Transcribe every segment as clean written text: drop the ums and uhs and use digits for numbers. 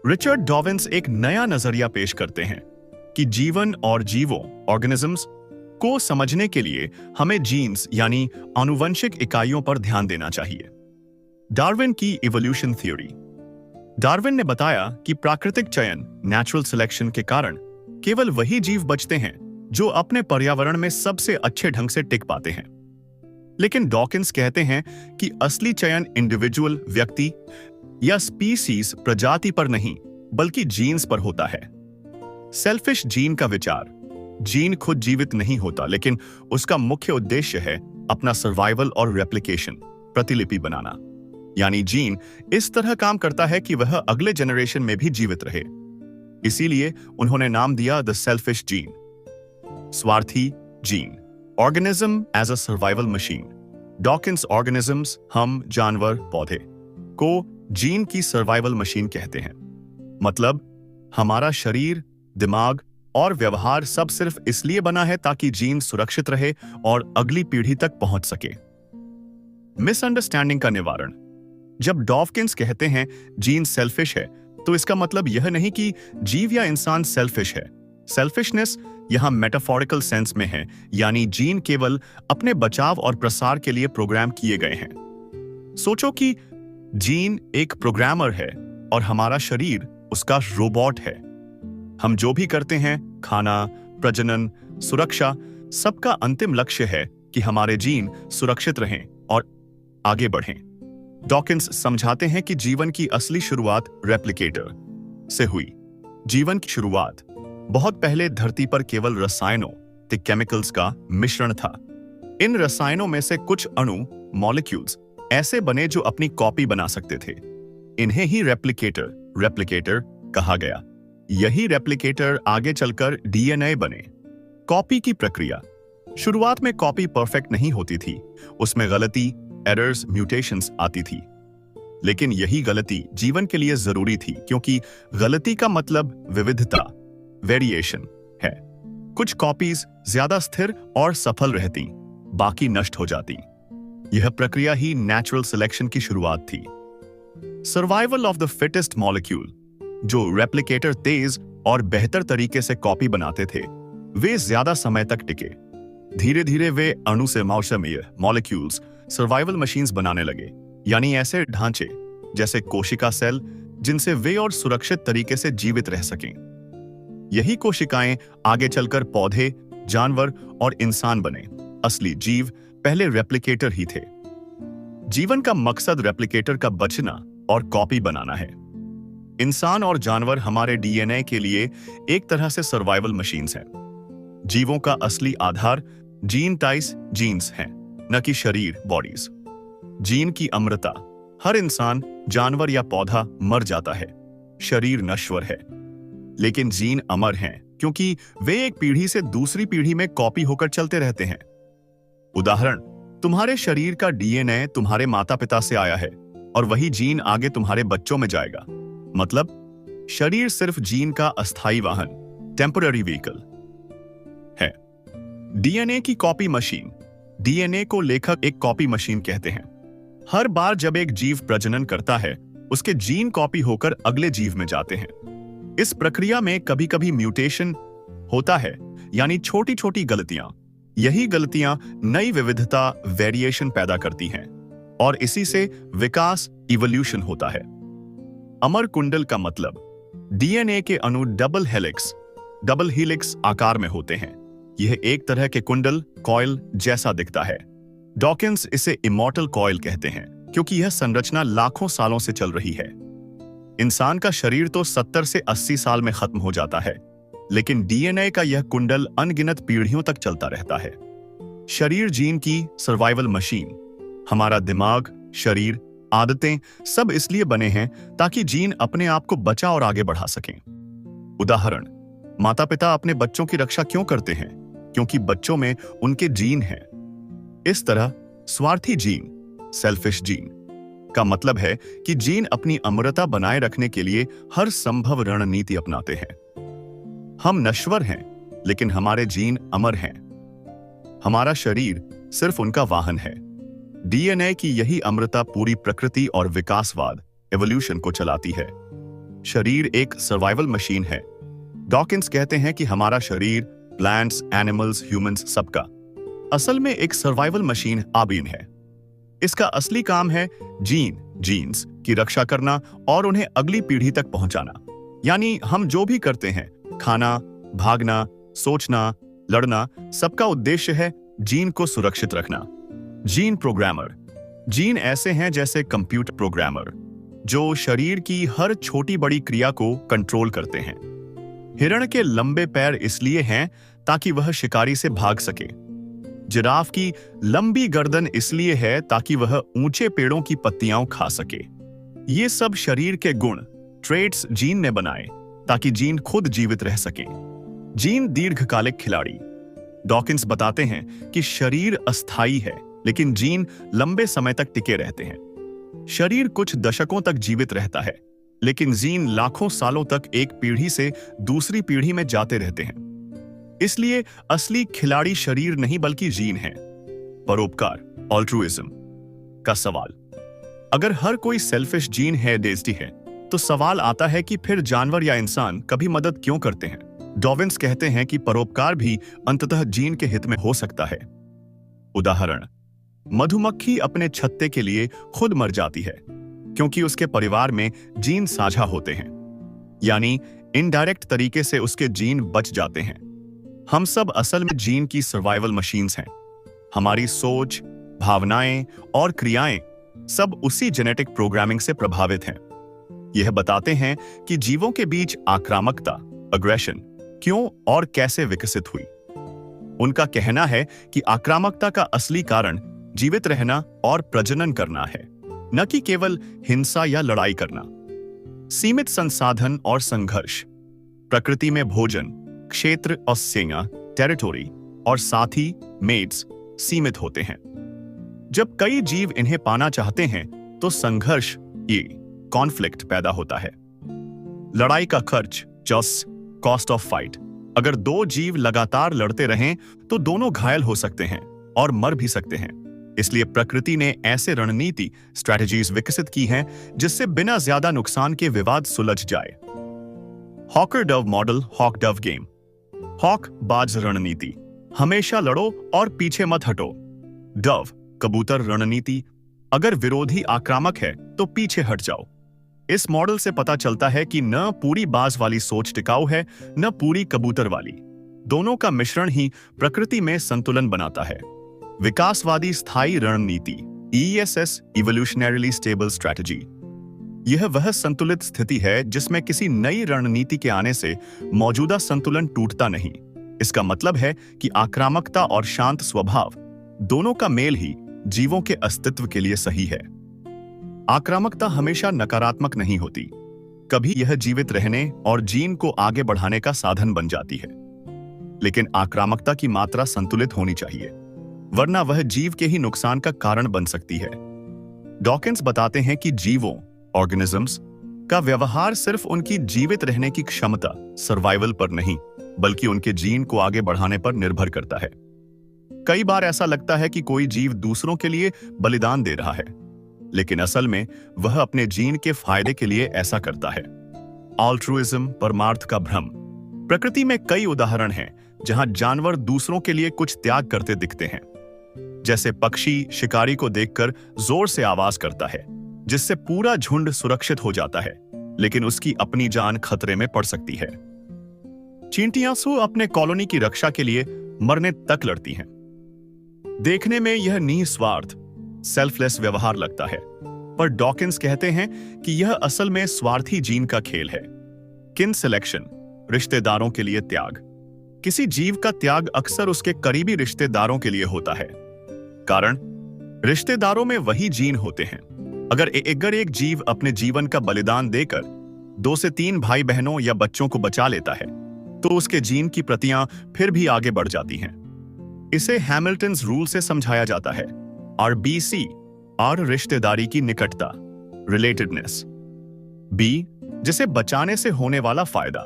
Richard डॉविन्स एक नया नजरिया पेश करते हैं कि जीवन और जीवों ऑर्गेनिजम्स को समझने के लिए हमें जीन्स यानी आनुवंशिक इकाइयों पर ध्यान देना चाहिए। डार्विन की इवोल्यूशन थ्योरी। डार्विन ने बताया कि प्राकृतिक चयन नेचुरल सिलेक्शन के कारण केवल वही जीव बचते हैं जो अपने पर्यावरण में सबसे अच्छे ढंग से टिक पाते हैं। लेकिन डॉकिंस कहते हैं कि असली चयन इंडिविजुअल व्यक्ति या स्पीसीज प्रजाति पर नहीं बल्कि जीन्स पर होता है। सेल्फिश जीन का विचार। जीन खुद जीवित नहीं होता, लेकिन उसका मुख्य उद्देश्य है अपना सर्वाइवल और रेप्लिकेशन प्रतिलिपि बनाना। यानी जीन इस तरह काम करता है कि वह अगले जनरेशन में भी जीवित रहे। इसीलिए उन्होंने नाम दिया द सेल्फिश जीन। स्वार्थी जीन। Organism as a survival machine. Dawkins organisms, हम जानवर पौधे को जीन की सर्वाइवल मशीन कहते हैं। मतलब हमारा शरीर, दिमाग और व्यवहार सब सिर्फ इसलिए बना है ताकि जीन सुरक्षित रहे और अगली पीढ़ी तक पहुंच सके। मिसअंडरस्टैंडिंग का निवारण। जब डॉकिंस कहते हैं जीन सेल्फिश है, तो इसका मतलब यह नहीं कि जीव या इंसान सेल्फिश है। सेल्फिशनेस यहां मेटाफोरिकल सेंस में है, यानी जीन केवल अपने बचाव और प्रसार के लिए प्रोग्राम किए गए हैं। सोचो कि जीन एक प्रोग्रामर है और हमारा शरीर उसका रोबोट है। हम जो भी करते हैं, खाना, प्रजनन, सुरक्षा, सबका अंतिम लक्ष्य है कि हमारे जीन सुरक्षित रहें और आगे बढ़ें। डॉकिंस समझाते हैं कि जीवन की असली शुरुआत रेप्लिकेटर से हुई। जीवन की शुरुआत बहुत पहले धरती पर केवल रसायनों केमिकल्स का मिश्रण था। इन रसायनों में से कुछ अणु मॉलिक्यूल्स ऐसे बने जो अपनी कॉपी बना सकते थे। इन्हें ही रेप्लिकेटर कहा गया। यही रेप्लिकेटर आगे चलकर डीएनए बने। कॉपी की प्रक्रिया। शुरुआत में कॉपी परफेक्ट नहीं होती थी, उसमें गलती, एरर्स, म्यूटेशंस आती थी। लेकिन यही गलती जीवन के लिए जरूरी थी, क्योंकि गलती का मतलब विविधता, वेरिएशन है। कुछ कॉपीज ज्यादा स्थिर और सफल रहती, बाकी नष्ट हो जाती। यह प्रक्रिया ही नेचुरल सिलेक्शन की शुरुआत थी। Survival of the fittest molecule. जो रेप्लिकेटर तेज और बेहतर तरीके से कॉपी बनाते थे, वे ज्यादा समय तक टिके। धीरे धीरे वे अणु से मॉलिक्यूल्स सर्वाइवल मशीन्स बनाने लगे, यानी ऐसे ढांचे जैसे कोशिका सेल, जिनसे वे और सुरक्षित तरीके से जीवित रह सकें। यही कोशिकाएं आगे चलकर पौधे, जानवर और इंसान बने। असली जीव पहले रेप्लिकेटर ही थे। जीवन का मकसद रेप्लिकेटर का बचना और कॉपी बनाना है। इंसान और जानवर हमारे डीएनए के लिए एक तरह से सर्वाइवल मशीन्स हैं। जीवों का असली आधार जीन्स हैं, न कि शरीर, बॉडीज। जीन की अमरता। हर इंसान, जानवर या पौधा मर जाता है, शरीर नश्वर है, लेकिन जीन अमर हैं, क्योंकि वे एक पीढ़ी से दूसरी पीढ़ी में कॉपी होकर चलते रहते हैं। उदाहरण, तुम्हारे शरीर का डीएनए तुम्हारे माता पिता से आया है और वही जीन आगे तुम्हारे बच्चों में जाएगा। मतलब शरीर सिर्फ जीन का अस्थायी वाहन, टेम्पररी व्हीकल है। डीएनए की कॉपी मशीन। डीएनए को लेखक एक कॉपी मशीन कहते हैं। हर बार जब एक जीव प्रजनन करता है, उसके जीन कॉपी होकर अगले जीव में जाते हैं। इस प्रक्रिया में कभी कभी म्यूटेशन होता है, यानी छोटी छोटी गलतियां। यही गलतियां नई विविधता, वेरिएशन पैदा करती हैं और इसी से विकास, इवोल्यूशन होता है। अमर कुंडल का मतलब डीएनए के अणु डबल हेलिक्स आकार में होते हैं। यह एक तरह के कुंडल, कॉइल जैसा दिखता है। डॉकिंस इसे इमॉर्टल कॉइल कहते हैं, क्योंकि यह संरचना लाखों सालों से चल रही है। इंसान का शरीर तो 70 से 80 साल में खत्म हो जाता है, लेकिन डीएनए का यह कुंडल अनगिनत पीढ़ियों तक चलता रहता है। शरीर जीन की सर्वाइवल मशीन। हमारा दिमाग, शरीर, आदतें सब इसलिए बने हैं ताकि जीन अपने आप को बचा और आगे बढ़ा सकें। उदाहरण, माता पिता अपने बच्चों की रक्षा क्यों करते हैं? क्योंकि बच्चों में उनके जीन हैं। इस तरह स्वार्थी जीन, सेल्फिश जीन का मतलब है कि जीन अपनी अमरता बनाए रखने के लिए हर संभव रणनीति अपनाते हैं। हम नश्वर हैं, लेकिन हमारे जीन अमर हैं। हमारा शरीर सिर्फ उनका वाहन है। डीएनए की यही अमरता पूरी प्रकृति और विकासवाद, एवोल्यूशन को चलाती है। शरीर एक सर्वाइवल मशीन है। डॉकिंस कहते हैं कि हमारा शरीर प्लांट्स, एनिमल्स, ह्यूमंस सबका असल में एक सर्वाइवल मशीन आबीन है। इसका असली काम है जीन्स की रक्षा करना और उन्हें अगली पीढ़ी तक पहुंचाना। यानी हम जो भी करते हैं, खाना, भागना, सोचना, लड़ना, सबका उद्देश्य है जीन को सुरक्षित रखना। Gene programmer. जीन ऐसे हैं जैसे कंप्यूटर प्रोग्रामर जो शरीर की हर छोटी बड़ी क्रिया को कंट्रोल करते हैं। हिरण के लंबे पैर इसलिए हैं ताकि वह शिकारी से भाग सके। जिराफ की लंबी गर्दन इसलिए है ताकि वह ऊंचे पेड़ों की पत्तियां खा सके। ये सब शरीर के गुण, ट्रेट्स जीन ने बनाए ताकि जीन खुद जीवित रह सके। जीन दीर्घकालिक खिलाड़ी। डॉकिंस बताते हैं कि शरीर अस्थायी है, लेकिन जीन लंबे समय तक टिके रहते हैं। शरीर कुछ दशकों तक जीवित रहता है, लेकिन जीन लाखों सालों तक एक पीढ़ी से दूसरी पीढ़ी में जाते रहते हैं। इसलिए असली खिलाड़ी शरीर नहीं बल्कि जीन है। परोपकार, ऑल्ट्रुइज्म का सवाल। अगर हर कोई सेल्फिश जीन है, डेस्टी है, तो सवाल आता है कि फिर जानवर या इंसान कभी मदद क्यों करते हैं? डॉविन्स कहते हैं कि परोपकार भी अंततः जीन के हित में हो सकता है। उदाहरण, मधुमक्खी अपने छत्ते के लिए खुद मर जाती है क्योंकि उसके परिवार में जीन साझा होते हैं, यानी इनडायरेक्ट तरीके से उसके जीन बच जाते हैं। हम सब असल में जीन की सर्वाइवल मशीन्स हैं। हमारी सोच, भावनाएं और क्रियाएं सब उसी जेनेटिक प्रोग्रामिंग से प्रभावित हैं। यह बताते हैं कि जीवों के बीच आक्रामकता, अग्रेशन क्यों और कैसे विकसित हुई। उनका कहना है कि आक्रामकता का असली कारण जीवित रहना और प्रजनन करना है, न कि केवल हिंसा या लड़ाई करना। सीमित संसाधन और संघर्ष। प्रकृति में भोजन, क्षेत्र और सेना, टेरिटोरी और साथी, मेट्स सीमित होते हैं। जब कई जीव इन्हें पाना चाहते हैं तो संघर्ष, ये कॉन्फ्लिक्ट पैदा होता है। लड़ाई का खर्च, जस्ट कॉस्ट ऑफ फाइट। अगर दो जीव लगातार लड़ते रहें तो दोनों घायल हो सकते हैं और मर भी सकते हैं। इसलिए प्रकृति ने ऐसे रणनीति, स्ट्रैटेजीज विकसित की हैं जिससे बिना ज्यादा नुकसान के विवाद सुलझ जाए। Hawk or dove model, hawk dove game. Hawk बाज रणनीति, हमेशा लड़ो और पीछे मत हटो। डव कबूतर रणनीति, अगर विरोधी आक्रामक है तो पीछे हट जाओ। इस मॉडल से पता चलता है कि न पूरी बाज वाली सोच टिकाऊ है, न पूरी कबूतर वाली। दोनों का मिश्रण ही प्रकृति में संतुलन बनाता है। विकासवादी स्थायी रणनीति, ESS इवोल्यूशनरीली स्टेबल स्ट्रैटेजी। यह वह संतुलित स्थिति है जिसमें किसी नई रणनीति के आने से मौजूदा संतुलन टूटता नहीं। इसका मतलब है कि आक्रामकता और शांत स्वभाव दोनों का मेल ही जीवों के अस्तित्व के लिए सही है। आक्रामकता हमेशा नकारात्मक नहीं होती। कभी यह जीवित रहने और जीन को आगे बढ़ाने का साधन बन जाती है, लेकिन आक्रामकता की मात्रा संतुलित होनी चाहिए, वरना वह जीव के ही नुकसान का कारण बन सकती है। डॉकिंस बताते हैं कि जीवों, ऑर्गेनिजम्स का व्यवहार सिर्फ उनकी जीवित रहने की क्षमता, सर्वाइवल पर नहीं, बल्कि उनके जीन को आगे बढ़ाने पर निर्भर करता है। कई बार ऐसा लगता है कि कोई जीव दूसरों के लिए बलिदान दे रहा है, लेकिन असल में वह अपने जीन के फायदे के लिए ऐसा करता है। ऑल्ट्रुइज्म, परमार्थ का भ्रम। प्रकृति में कई उदाहरण हैं जहां जानवर दूसरों के लिए कुछ त्याग करते दिखते हैं। जैसे पक्षी शिकारी को देखकर जोर से आवाज करता है, जिससे पूरा झुंड सुरक्षित हो जाता है, लेकिन उसकी अपनी जान खतरे में पड़ सकती है। चींटियां अपने कॉलोनी की रक्षा के लिए मरने तक लड़ती हैं। देखने में यह निस्वार्थ, सेल्फलेस व्यवहार लगता है, पर डॉकिंस कहते हैं कि यह असल में स्वार्थी जीन का खेल है। किन सिलेक्शन, रिश्तेदारों के लिए त्याग। किसी जीव का त्याग अक्सर उसके करीबी रिश्तेदारों के लिए होता है। कारण, रिश्तेदारों में वही जीन होते हैं। अगर एक जीव अपने जीवन का बलिदान देकर 2 से 3 भाई बहनों या बच्चों को बचा लेता है, तो उसके जीन की प्रतियां फिर भी आगे बढ़ जाती हैं। इसे हैमिल्टन्स रूल से समझाया जाता है। RBC, R रिश्तेदारी की निकटता, रिलेटेडनेस। B जिसे बचाने से होने वाला फायदा।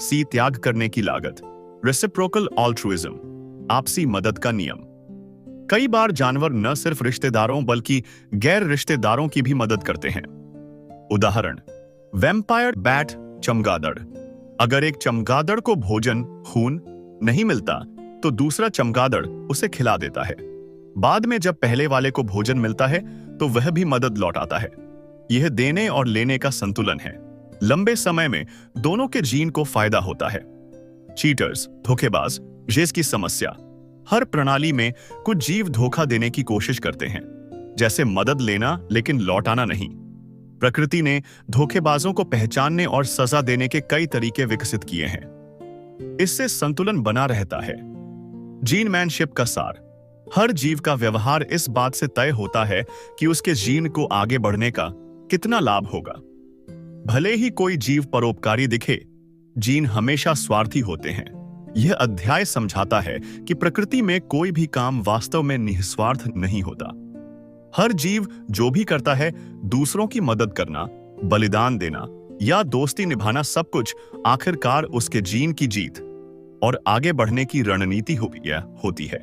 C त्याग करने की लागत, रेसिप्रोकल ऑल्ट्रुइज्म, आपसी मदद का नियम। कई बार जानवर न सिर्फ रिश्तेदारों बल्कि गैर रिश्तेदारों की भी मदद करते हैं। उदाहरण, वैम्पायर बैट चमगादड़। अगर एक चमगादड़ को भोजन खून नहीं मिलता तो दूसरा चमगादड़ उसे खिला देता है। बाद में जब पहले वाले को भोजन मिलता है तो वह भी मदद लौटाता है। यह देने और लेने का संतुलन है। लंबे समय में दोनों के जीन को फायदा होता है। चीटर्स, धोखेबाज, जेस की समस्या। हर प्रणाली में कुछ जीव धोखा देने की कोशिश करते हैं, जैसे मदद लेना लेकिन लौटाना नहीं। प्रकृति ने धोखेबाजों को पहचानने और सजा देने के कई तरीके विकसित किए हैं। इससे संतुलन बना रहता है। जीनमैनशिप का सार। हर जीव का व्यवहार इस बात से तय होता है कि उसके जीन को आगे बढ़ने का कितना लाभ होगा। भले ही कोई जीव परोपकारी दिखे, जीन हमेशा स्वार्थी होते हैं। यह अध्याय समझाता है कि प्रकृति में कोई भी काम वास्तव में निस्वार्थ नहीं होता। हर जीव जो भी करता है, दूसरों की मदद करना, बलिदान देना या दोस्ती निभाना, सब कुछ आखिरकार उसके जीन की जीत और आगे बढ़ने की रणनीति होती है।